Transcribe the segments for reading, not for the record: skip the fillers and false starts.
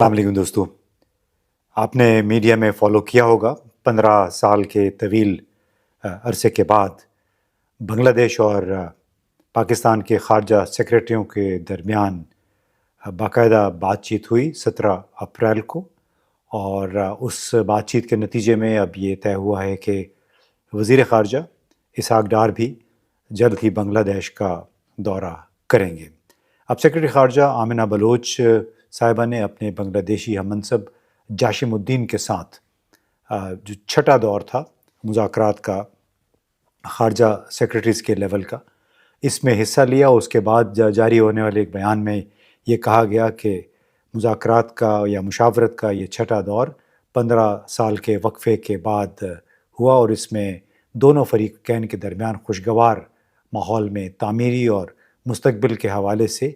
السلام علیکم دوستو، آپ نے میڈیا میں فالو کیا ہوگا 15 سال کے طویل عرصے کے بعد بنگلہ دیش اور پاکستان کے خارجہ سیکریٹریوں کے درمیان باقاعدہ بات چیت ہوئی 17 اپریل کو، اور اس بات چیت کے نتیجے میں اب یہ طے ہوا ہے کہ وزیر خارجہ اسحاق ڈار بھی جلد ہی بنگلہ دیش کا دورہ کریں گے۔ اب سیکرٹری خارجہ آمنہ بلوچ صاحبہ نے اپنے بنگلہ دیشی ہم منصب جاشم الدین کے ساتھ جو چھٹا دور تھا مذاکرات کا خارجہ سیکرٹریز کے لیول کا، اس میں حصہ لیا۔ اس کے بعد جاری ہونے والے ایک بیان میں یہ کہا گیا کہ مذاکرات کا یا مشاورت کا یہ چھٹا دور 15 سال کے وقفے کے بعد ہوا، اور اس میں دونوں فریقین کے درمیان خوشگوار ماحول میں تعمیری اور مستقبل کے حوالے سے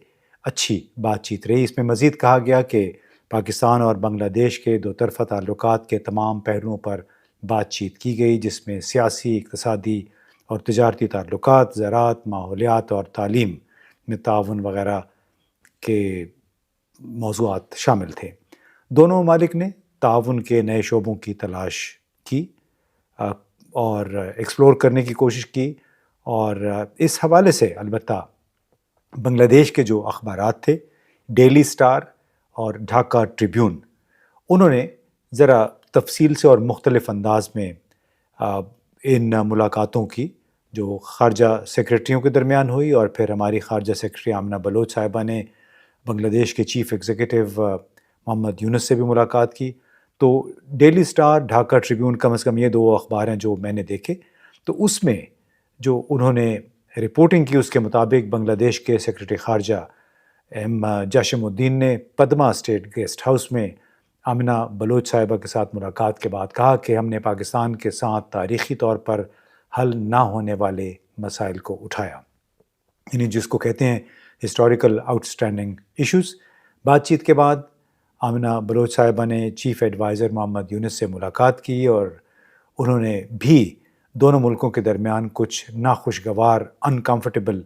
اچھی بات چیت رہی۔ اس میں مزید کہا گیا کہ پاکستان اور بنگلہ دیش کے دو طرفہ تعلقات کے تمام پہلوؤں پر بات چیت کی گئی، جس میں سیاسی، اقتصادی اور تجارتی تعلقات، زراعت، ماحولیات اور تعلیم میں تعاون وغیرہ کے موضوعات شامل تھے۔ دونوں ممالک نے تعاون کے نئے شعبوں کی تلاش کی اور ایکسپلور کرنے کی کوشش کی، اور اس حوالے سے البتہ بنگلہ دیش کے جو اخبارات تھے، ڈیلی سٹار اور ڈھاکہ ٹریبیون، انہوں نے ذرا تفصیل سے اور مختلف انداز میں ان ملاقاتوں کی جو خارجہ سیکریٹریوں کے درمیان ہوئی، اور پھر ہماری خارجہ سیکریٹری آمنہ بلوچ صاحبہ نے بنگلہ دیش کے چیف ایگزیکٹو محمد یونس سے بھی ملاقات کی۔ تو ڈیلی سٹار، ڈھاکہ ٹریبیون، کم از کم یہ دو اخبار ہیں جو میں نے دیکھے، تو اس میں جو انہوں نے رپورٹنگ کی اس کے مطابق بنگلہ دیش کے سیکریٹری خارجہ جاشم الدین نے پدما اسٹیٹ گیسٹ ہاؤس میں آمنہ بلوچ صاحبہ کے ساتھ ملاقات کے بعد کہا کہ ہم نے پاکستان کے ساتھ تاریخی طور پر حل نہ ہونے والے مسائل کو اٹھایا، یعنی جس کو کہتے ہیں ہسٹوریکل آؤٹ اسٹینڈنگ ایشوز۔ بات چیت کے بعد آمنہ بلوچ صاحبہ نے چیف ایڈوائزر محمد یونس سے ملاقات کی، اور انہوں نے بھی دونوں ملکوں کے درمیان کچھ ناخوشگوار انکمفرٹیبل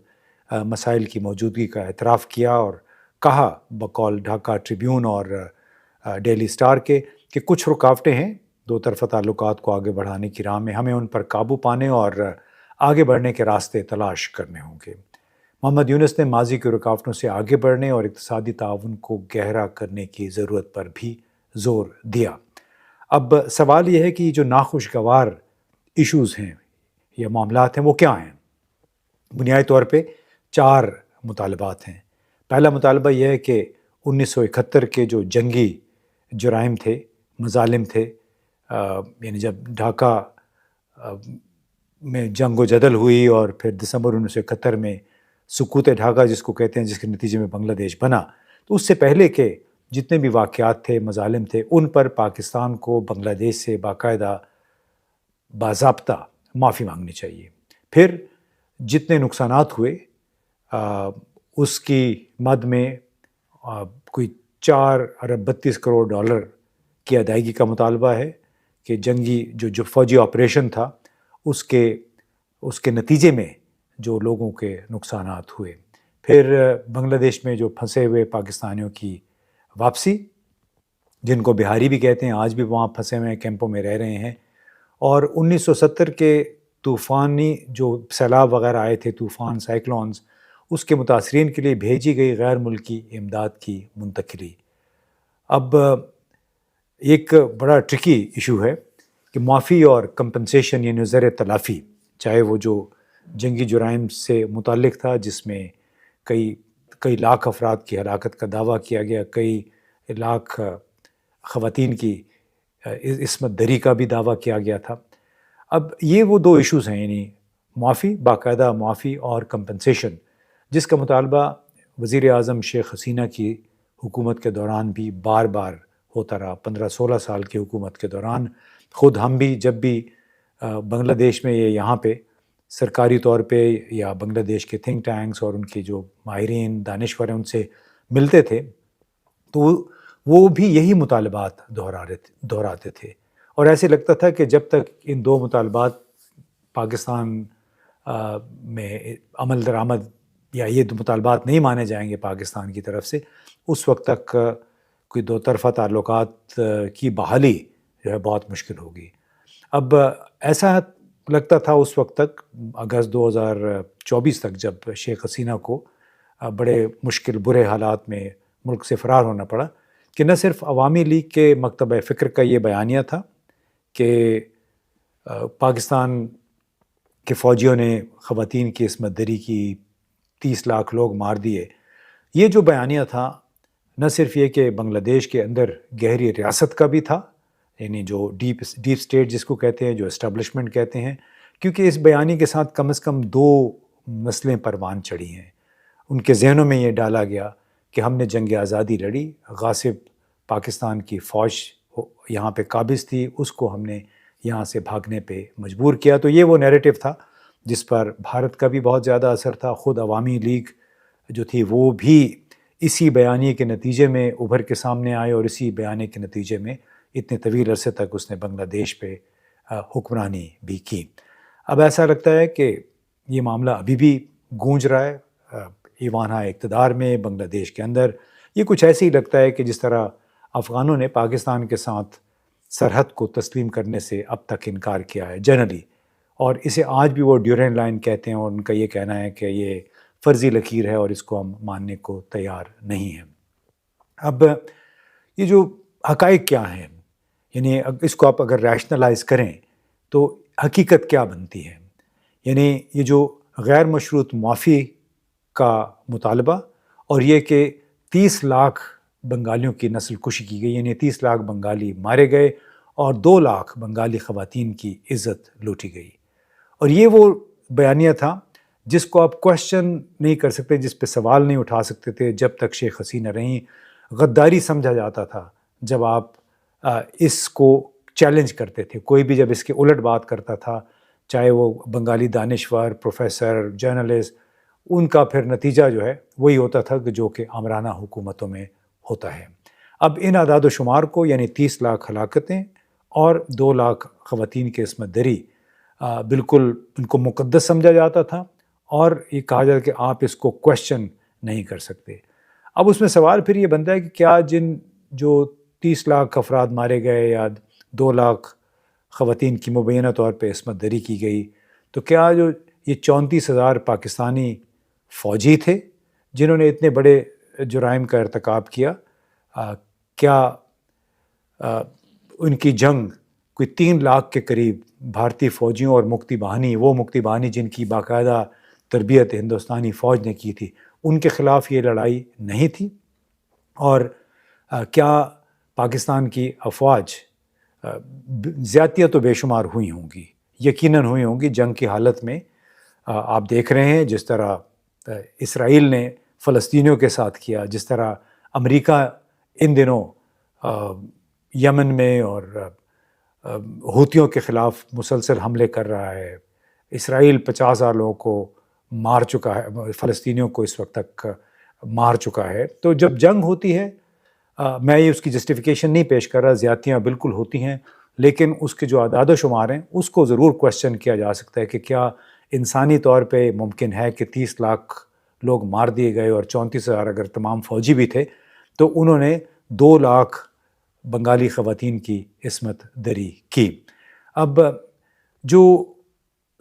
مسائل کی موجودگی کا اعتراف کیا، اور کہا بقول ڈھاکہ ٹریبیون اور ڈیلی سٹار کے کہ کچھ رکاوٹیں ہیں دو طرفہ تعلقات کو آگے بڑھانے کی راہ میں، ہمیں ان پر قابو پانے اور آگے بڑھنے کے راستے تلاش کرنے ہوں گے۔ محمد یونس نے ماضی کی رکاوٹوں سے آگے بڑھنے اور اقتصادی تعاون کو گہرا کرنے کی ضرورت پر بھی زور دیا۔ اب سوال یہ ہے کہ جو ناخوشگوار ایشوز ہیں یا معاملات ہیں وہ کیا ہیں؟ بنیادی طور پہ 4 مطالبات ہیں۔ پہلا مطالبہ یہ ہے کہ 1971 کے جو جنگی جرائم تھے، مظالم تھے، یعنی جب ڈھاکہ میں جنگ و جدل ہوئی اور پھر دسمبر 1971 میں سکوت ڈھاکہ جس کو کہتے ہیں، جس کے نتیجے میں بنگلہ دیش بنا، تو اس سے پہلے کے جتنے بھی واقعات تھے، مظالم تھے، ان پر پاکستان کو بنگلہ دیش سے باقاعدہ باضابطہ معافی مانگنی چاہیے۔ پھر جتنے نقصانات ہوئے اس کی مد میں کوئی 4 ارب 32 کروڑ ڈالر کی ادائیگی کا مطالبہ ہے کہ جنگی جو فوجی آپریشن تھا اس کے نتیجے میں جو لوگوں کے نقصانات ہوئے۔ پھر بنگلہ دیش میں جو پھنسے ہوئے پاکستانیوں کی واپسی، جن کو بہاری بھی کہتے ہیں، آج بھی وہاں پھنسے ہوئے کیمپوں میں رہ رہے ہیں، اور 1970 کے طوفانی جو سیلاب وغیرہ آئے تھے، طوفان، سائیکلونز، اس کے متاثرین کے لیے بھیجی گئی غیر ملکی امداد کی منتقلی۔ اب ایک بڑا ٹرکی ایشو ہے کہ معافی اور کمپنسیشن، یعنی زر تلافی، چاہے وہ جو جنگی جرائم سے متعلق تھا جس میں کئی لاکھ افراد کی ہلاکت کا دعویٰ کیا گیا، کئی لاکھ خواتین کی عصمت دری کا بھی دعویٰ کیا گیا تھا۔ اب یہ وہ 2 ایشوز ہیں، یعنی معافی، باقاعدہ معافی، اور کمپنسیشن، جس کا مطالبہ وزیر اعظم شیخ حسینہ کی حکومت کے دوران بھی بار بار ہوتا رہا۔ 15-16 سال کی حکومت کے دوران خود ہم بھی جب بھی بنگلہ دیش میں یہاں پہ سرکاری طور پہ یا بنگلہ دیش کے تھنک ٹینکس اور ان کے جو ماہرین دانشور ہیں ان سے ملتے تھے، تو وہ بھی یہی مطالبات دہراتے تھے، اور ایسے لگتا تھا کہ جب تک ان 2 مطالبات پاکستان میں عمل درآمد یا یہ مطالبات نہیں مانے جائیں گے پاکستان کی طرف سے، اس وقت تک کوئی دو طرفہ تعلقات کی بحالی جو ہے بہت مشکل ہوگی۔ اب ایسا لگتا تھا اس وقت تک، اگست 2024 تک، جب شیخ حسینہ کو بڑے مشکل برے حالات میں ملک سے فرار ہونا پڑا، کہ نہ صرف عوامی لیگ کے مکتبہ فکر کا یہ بیانیہ تھا کہ پاکستان کے فوجیوں نے خواتین کی عصمت دری کی، 30 لاکھ لوگ مار دیے، یہ جو بیانیہ تھا نہ صرف یہ کہ بنگلہ دیش کے اندر گہری ریاست کا بھی تھا، یعنی جو ڈیپ اسٹیٹ جس کو کہتے ہیں، جو اسٹیبلشمنٹ کہتے ہیں، کیونکہ اس بیانیے کے ساتھ کم از کم 2 نسلیں پروان چڑھی ہیں۔ ان کے ذہنوں میں یہ ڈالا گیا کہ ہم نے جنگ آزادی لڑی، غاصب پاکستان کی فوج یہاں پہ قابض تھی، اس کو ہم نے یہاں سے بھاگنے پہ مجبور کیا۔ تو یہ وہ نیریٹو تھا جس پر بھارت کا بھی بہت زیادہ اثر تھا۔ خود عوامی لیگ جو تھی وہ بھی اسی بیانیے کے نتیجے میں ابھر کے سامنے آئے، اور اسی بیانیے کے نتیجے میں اتنے طویل عرصے تک اس نے بنگلہ دیش پہ حکمرانی بھی کی۔ اب ایسا لگتا ہے کہ یہ معاملہ ابھی بھی گونج رہا ہے ایوانہ اقتدار میں بنگلہ دیش کے اندر۔ یہ کچھ ایسے ہی لگتا ہے کہ جس طرح افغانوں نے پاکستان کے ساتھ سرحد کو تسلیم کرنے سے اب تک انکار کیا ہے جنرلی، اور اسے آج بھی وہ ڈیورینڈ لائن کہتے ہیں، اور ان کا یہ کہنا ہے کہ یہ فرضی لکیر ہے اور اس کو ہم ماننے کو تیار نہیں ہیں۔ اب یہ جو حقائق کیا ہیں، یعنی اس کو آپ اگر ریشنلائز کریں تو حقیقت کیا بنتی ہے؟ یعنی یہ جو غیر مشروط معافی کا مطالبہ، اور یہ کہ 30 لاکھ بنگالیوں کی نسل کشی کی گئی، یعنی 30 لاکھ بنگالی مارے گئے اور 2 لاکھ بنگالی خواتین کی عزت لوٹی گئی۔ اور یہ وہ بیانیہ تھا جس کو آپ کوشچن نہیں کر سکتے، جس پہ سوال نہیں اٹھا سکتے تھے جب تک شیخ حسینہ رہیں۔ غداری سمجھا جاتا تھا جب آپ اس کو چیلنج کرتے تھے، کوئی بھی جب اس کے الٹ بات کرتا تھا، چاہے وہ بنگالی دانشور، پروفیسر، جرنلسٹ، ان کا پھر نتیجہ جو ہے وہی ہوتا تھا جو کہ آمرانہ حکومتوں میں ہوتا ہے۔ اب ان اعداد و شمار کو، یعنی 30 لاکھ ہلاکتیں اور 2 لاکھ خواتین کی عصمت دری، بالکل ان کو مقدس سمجھا جاتا تھا، اور یہ کہا جاتا کہ آپ اس کو کوشچن نہیں کر سکتے۔ اب اس میں سوال پھر یہ بنتا ہے کہ کیا جو 30 لاکھ افراد مارے گئے یا 2 لاکھ خواتین کی مبینہ طور پہ عصمت دری کی گئی، تو کیا جو یہ 34,000 پاکستانی فوجی تھے جنہوں نے اتنے بڑے جرائم کا ارتکاب کیا، کیا ان کی جنگ کوئی 3 لاکھ کے قریب بھارتی فوجیوں اور مکتی باہنی، وہ مکتی باہنی جن کی باقاعدہ تربیت ہندوستانی فوج نے کی تھی، ان کے خلاف یہ لڑائی نہیں تھی؟ اور کیا پاکستان کی افواج، زیادتیاں تو بے شمار ہوئی ہوں گی، یقیناً ہوئی ہوں گی جنگ کی حالت میں۔ آپ دیکھ رہے ہیں جس طرح اسرائیل نے فلسطینیوں کے ساتھ کیا، جس طرح امریکہ ان دنوں یمن میں اور حوثیوں کے خلاف مسلسل حملے کر رہا ہے۔ اسرائیل 50,000 لوگوں کو مار چکا ہے، فلسطینیوں کو اس وقت تک مار چکا ہے۔ تو جب جنگ ہوتی ہے، میں یہ اس کی جسٹیفیکیشن نہیں پیش کر رہا، زیادتیاں بالکل ہوتی ہیں، لیکن اس کے جو اعداد و شمار ہیں اس کو ضرور کوشچن کیا جا سکتا ہے کہ کیا انسانی طور پہ ممکن ہے کہ 30 لاکھ لوگ مار دیے گئے، اور 34,000 اگر تمام فوجی بھی تھے تو انہوں نے 2 لاکھ بنگالی خواتین کی عصمت دری کی۔ اب جو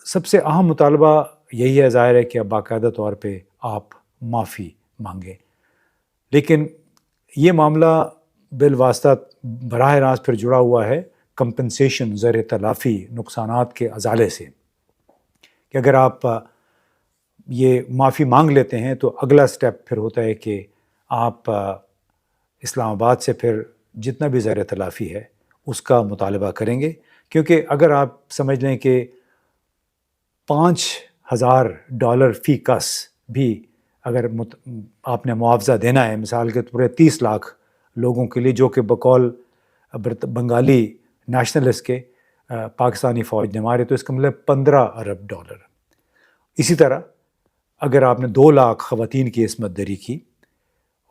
سب سے اہم مطالبہ یہی ہے، ظاہر ہے کہ اب باقاعدہ طور پہ آپ معافی مانگیں، لیکن یہ معاملہ بالواسطہ براہ راست پھر جڑا ہوا ہے کمپنسیشن، زر تلافی، نقصانات کے ازالے سے، کہ اگر آپ یہ معافی مانگ لیتے ہیں تو اگلا سٹیپ پھر ہوتا ہے کہ آپ اسلام آباد سے پھر جتنا بھی زر تلافی ہے اس کا مطالبہ کریں گے، کیونکہ اگر آپ سمجھ لیں کہ $5,000 فی کس بھی اگر آپ نے معاوضہ دینا ہے، مثال کے طور پر 30 لاکھ لوگوں کے لیے جو کہ بقول بنگالی نیشنلسٹ کے پاکستانی فوج نے مارے، تو اس کا مطلب $15 ارب۔ اسی طرح اگر آپ نے 2 لاکھ خواتین کی عصمت دری کی،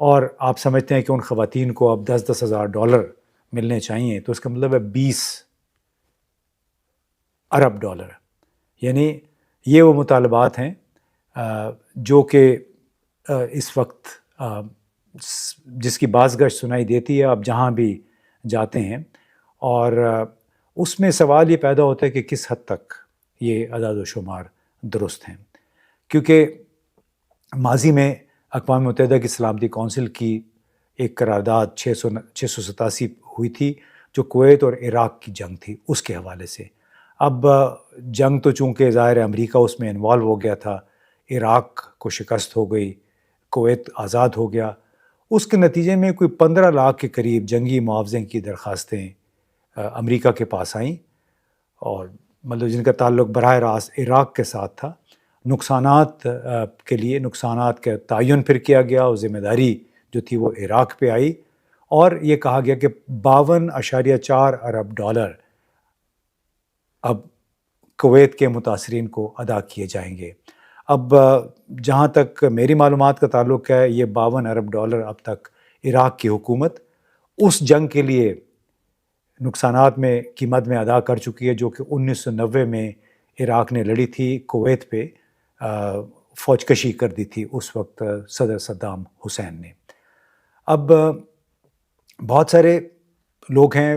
اور آپ سمجھتے ہیں کہ ان خواتین کو اب $10,000 ملنے چاہیے، تو اس کا مطلب ہے $20 ارب۔ یعنی یہ وہ مطالبات ہیں جو کہ اس وقت جس کی باز گشت سنائی دیتی ہے آپ جہاں بھی جاتے ہیں، اور اس میں سوال یہ پیدا ہوتا ہے کہ کس حد تک یہ اعداد و شمار درست ہیں، کیونکہ ماضی میں اقوام متحدہ کی سلامتی کونسل کی ایک قرارداد 687 ہوئی تھی جو کویت اور عراق کی جنگ تھی اس کے حوالے سے۔ اب جنگ تو چونکہ ظاہر امریکہ اس میں انوالو ہو گیا تھا، عراق کو شکست ہو گئی، کویت آزاد ہو گیا، اس کے نتیجے میں کوئی 15 لاکھ کے قریب جنگی معاوضے کی درخواستیں امریکہ کے پاس آئیں، اور مطلب جن کا تعلق براہ راست عراق کے ساتھ تھا۔ نقصانات کے لیے نقصانات کا تعین پھر کیا گیا اور ذمہ داری جو تھی وہ عراق پہ آئی، اور یہ کہا گیا کہ 52.4 ارب ڈالر اب کویت کے متاثرین کو ادا کیے جائیں گے۔ اب جہاں تک میری معلومات کا تعلق ہے، یہ 52 ارب ڈالر اب تک عراق کی حکومت اس جنگ کے لیے نقصانات میں کی مد میں ادا کر چکی ہے جو کہ 1990 میں عراق نے لڑی تھی کویت پہ، فوج کشی کر دی تھی اس وقت صدر صدام حسین نے۔ اب بہت سارے لوگ ہیں،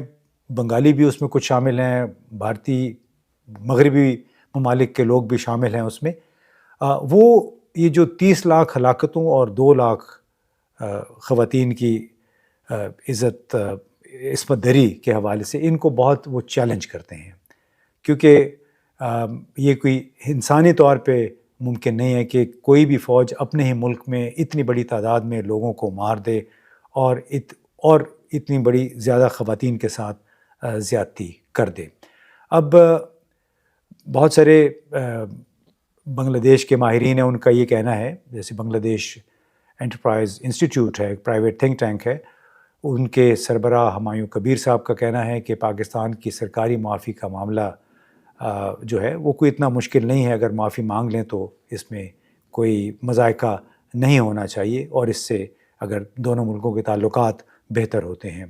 بنگالی بھی اس میں کچھ شامل ہیں، بھارتی مغربی ممالک کے لوگ بھی شامل ہیں اس میں۔ وہ یہ جو 30 لاکھ ہلاکتوں اور 2 لاکھ خواتین کی عزت عصمت دری کے حوالے سے ان کو بہت وہ چیلنج کرتے ہیں، کیونکہ یہ کوئی انسانی طور پہ ممکن نہیں ہے کہ کوئی بھی فوج اپنے ہی ملک میں اتنی بڑی تعداد میں لوگوں کو مار دے اور اتنی بڑی زیادہ خواتین کے ساتھ زیادتی کر دے۔ اب بہت سارے بنگلہ دیش کے ماہرین ہیں، ان کا یہ کہنا ہے، جیسے بنگلہ دیش انٹرپرائز انسٹیٹیوٹ ہے، ایک پرائیویٹ تھنک ٹینک ہے، ان کے سربراہ ہمایوں کبیر صاحب کا کہنا ہے کہ پاکستان کی سرکاری معافی کا معاملہ جو ہے وہ کوئی اتنا مشکل نہیں ہے، اگر معافی مانگ لیں تو اس میں کوئی مذائقہ نہیں ہونا چاہیے، اور اس سے اگر دونوں ملکوں کے تعلقات بہتر ہوتے ہیں۔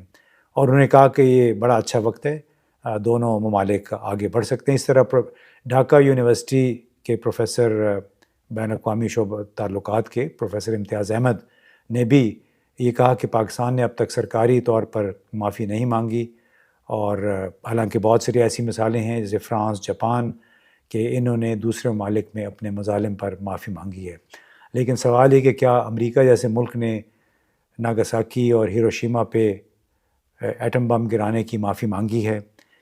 اور انہوں نے کہا کہ یہ بڑا اچھا وقت ہے، دونوں ممالک آگے بڑھ سکتے ہیں۔ اس طرح ڈھاکہ یونیورسٹی کے پروفیسر بین الاقوامی شعبہ تعلقات کے پروفیسر امتیاز احمد نے بھی یہ کہا کہ پاکستان نے اب تک سرکاری طور پر معافی نہیں مانگی، اور حالانکہ بہت ساری ایسی مثالیں ہیں جیسے فرانس، جاپان، کہ انہوں نے دوسرے ممالک میں اپنے مظالم پر معافی مانگی ہے۔ لیکن سوال یہ کہ کیا امریکہ جیسے ملک نے ناگاساکی اور ہیروشیما پہ ایٹم بم گرانے کی معافی مانگی ہے؟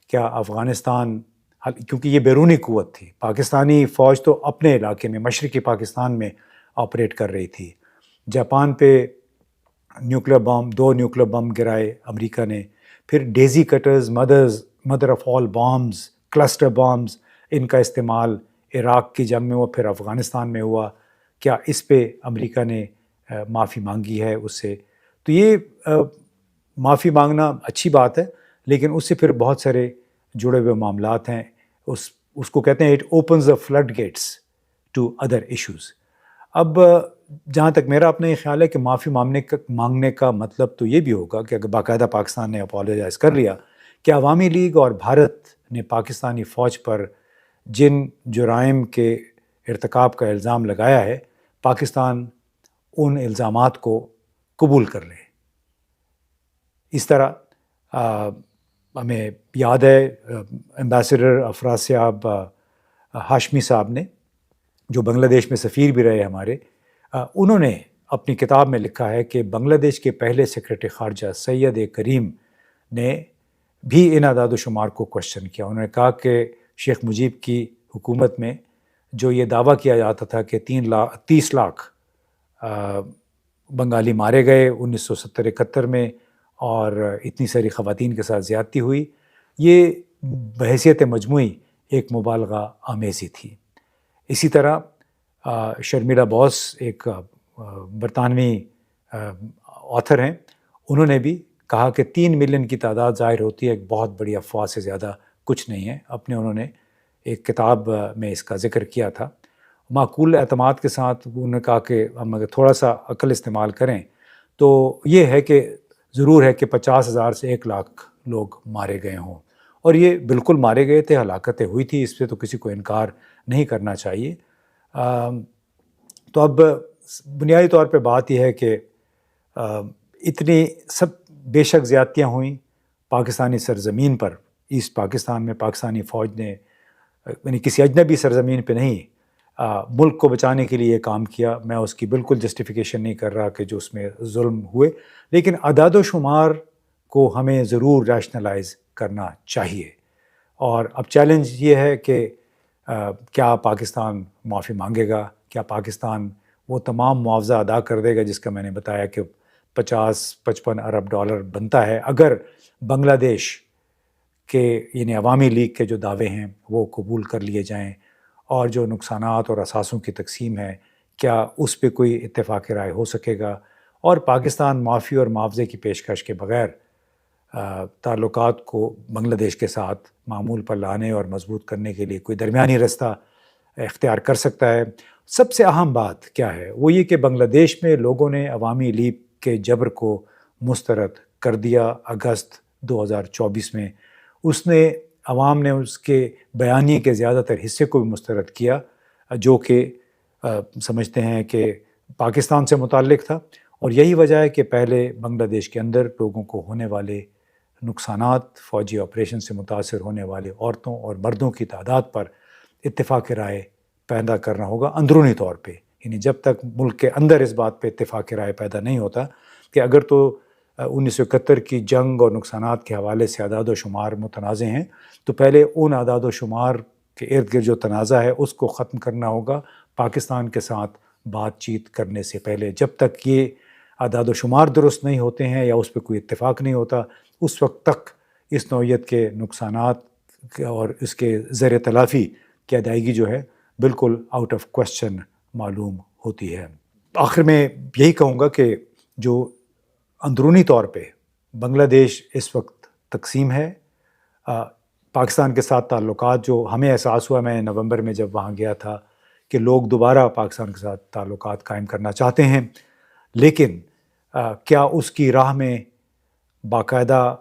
کیا افغانستان، کیونکہ یہ بیرونی قوت تھی، پاکستانی فوج تو اپنے علاقے میں مشرقی پاکستان میں آپریٹ کر رہی تھی، جاپان پہ نیوکلیر بم، 2 نیوکلیر بم گرائے امریکہ نے، پھر daisy cutters, mother of all bombs, cluster bombs, ان کا استعمال عراق کی جنگ میں ہوا، پھر افغانستان میں ہوا، کیا اس پہ امریکہ نے معافی مانگی ہے اس سے؟ تو یہ معافی مانگنا اچھی بات ہے، لیکن اس سے پھر بہت سارے جڑے ہوئے معاملات ہیں، اس کو کہتے ہیں it opens the flood gates to other issues. اب جہاں تک میرا اپنا یہ خیال ہے کہ معافی مانگنے کا مطلب تو یہ بھی ہوگا کہ اگر باقاعدہ پاکستان نے اپولوجائز کر لیا کہ عوامی لیگ اور بھارت نے پاکستانی فوج پر جن جرائم کے ارتکاب کا الزام لگایا ہے، پاکستان ان الزامات کو قبول کر لے۔ اس طرح ہمیں یاد ہے ایمبیسڈر افراسیاب ہاشمی صاحب نے، جو بنگلہ دیش میں سفیر بھی رہے ہمارے، انہوں نے اپنی کتاب میں لکھا ہے کہ بنگلہ دیش کے پہلے سیکرٹری خارجہ سید کریم نے بھی ان اعداد و شمار کو کوشچن کیا۔ انہوں نے کہا کہ شیخ مجیب کی حکومت میں جو یہ دعویٰ کیا جاتا تھا کہ 30 لاکھ بنگالی مارے گئے 1970-71 میں اور اتنی ساری خواتین کے ساتھ زیادتی ہوئی، یہ بحیثیت مجموعی ایک مبالغہ آمیزی تھی۔ اسی طرح شرمیلا بوس ایک برطانوی آتھر ہیں، انہوں نے بھی کہا کہ 3 ملین کی تعداد ظاہر ہوتی ہے ایک بہت بڑی افواہ سے زیادہ کچھ نہیں ہے۔ انہوں نے ایک کتاب میں اس کا ذکر کیا تھا۔ معقول اعتماد کے ساتھ انہوں نے کہا کہ ہم اگر تھوڑا سا عقل استعمال کریں تو یہ ہے کہ ضرور ہے کہ 50,000 سے 1 لاکھ لوگ مارے گئے ہوں، اور یہ بالکل مارے گئے تھے، ہلاکتیں ہوئی تھی، اس پہ تو کسی کو انکار نہیں کرنا چاہیے۔ تو اب بنیادی طور پہ بات یہ ہے کہ اتنی سب بے شک زیادتیاں ہوئیں پاکستانی سرزمین پر، ایسٹ پاکستان میں پاکستانی فوج نے یعنی کسی اجنبی سرزمین پہ نہیں ملک کو بچانے کے لیے یہ کام کیا. میں اس کی بالکل جسٹیفیکیشن نہیں کر رہا کہ جو اس میں ظلم ہوئے، لیکن اعداد و شمار کو ہمیں ضرور ریشنلائز کرنا چاہیے. اور اب چیلنج یہ ہے کہ کیا پاکستان معافی مانگے گا؟ کیا پاکستان وہ تمام معاوضہ ادا کر دے گا جس کا میں نے بتایا کہ 50-55 ارب ڈالر بنتا ہے اگر بنگلہ دیش کے یعنی عوامی لیگ کے جو دعوے ہیں وہ قبول کر لیے جائیں، اور جو نقصانات اور اثاثوں کی تقسیم ہے کیا اس پہ کوئی اتفاق رائے ہو سکے گا؟ اور پاکستان معافی اور معاوضے کی پیشکش کے بغیر تعلقات کو بنگلہ دیش کے ساتھ معمول پر لانے اور مضبوط کرنے کے لیے کوئی درمیانی رستہ اختیار کر سکتا ہے. سب سے اہم بات کیا ہے وہ یہ کہ بنگلہ دیش میں لوگوں نے عوامی لیگ کے جبر کو مسترد کر دیا اگست 2024 میں. اس نے عوام نے اس کے بیانیے کے زیادہ تر حصے کو بھی مسترد کیا جو کہ سمجھتے ہیں کہ پاکستان سے متعلق تھا. اور یہی وجہ ہے کہ پہلے بنگلہ دیش کے اندر لوگوں کو ہونے والے نقصانات، فوجی آپریشن سے متاثر ہونے والے عورتوں اور مردوں کی تعداد پر اتفاق رائے پیدا کرنا ہوگا اندرونی طور پہ. یعنی جب تک ملک کے اندر اس بات پہ اتفاق رائے پیدا نہیں ہوتا کہ اگر تو 1971 کی جنگ اور نقصانات کے حوالے سے اعداد و شمار متنازع ہیں تو پہلے ان اعداد و شمار کے ارد گرد جو تنازع ہے اس کو ختم کرنا ہوگا پاکستان کے ساتھ بات چیت کرنے سے پہلے. جب تک یہ اعداد و شمار درست نہیں ہوتے ہیں یا اس پہ کوئی اتفاق نہیں ہوتا اس وقت تک اس نوعیت کے نقصانات اور اس کے زیر تلافی کی ادائیگی جو ہے بالکل آؤٹ آف کوسچن معلوم ہوتی ہے. آخر میں یہی کہوں گا کہ جو اندرونی طور پہ بنگلہ دیش اس وقت تقسیم ہے، پاکستان کے ساتھ تعلقات جو ہمیں احساس ہوا، میں نومبر میں جب وہاں گیا تھا، کہ لوگ دوبارہ پاکستان کے ساتھ تعلقات قائم کرنا چاہتے ہیں، لیکن کیا اس کی راہ میں باقاعدہ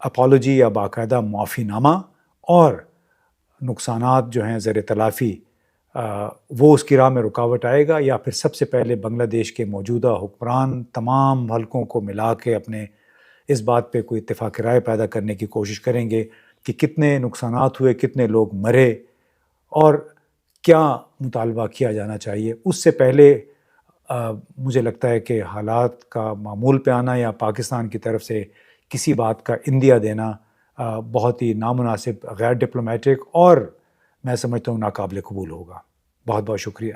اپالوجی یا باقاعدہ معافی نامہ اور نقصانات جو ہیں زیر تلافی وہ اس کی راہ میں رکاوٹ آئے گا، یا پھر سب سے پہلے بنگلہ دیش کے موجودہ حکمران تمام حلقوں کو ملا کے اپنے اس بات پہ کوئی اتفاق رائے پیدا کرنے کی کوشش کریں گے کہ کتنے نقصانات ہوئے، کتنے لوگ مرے اور کیا مطالبہ کیا جانا چاہیے. اس سے پہلے مجھے لگتا ہے کہ حالات کا معمول پہ آنا یا پاکستان کی طرف سے کسی بات کا اندیہ دینا بہت ہی نامناسب، غیر ڈپلومیٹک اور میں سمجھتا ہوں ناقابل قبول ہوگا. بہت بہت شکریہ.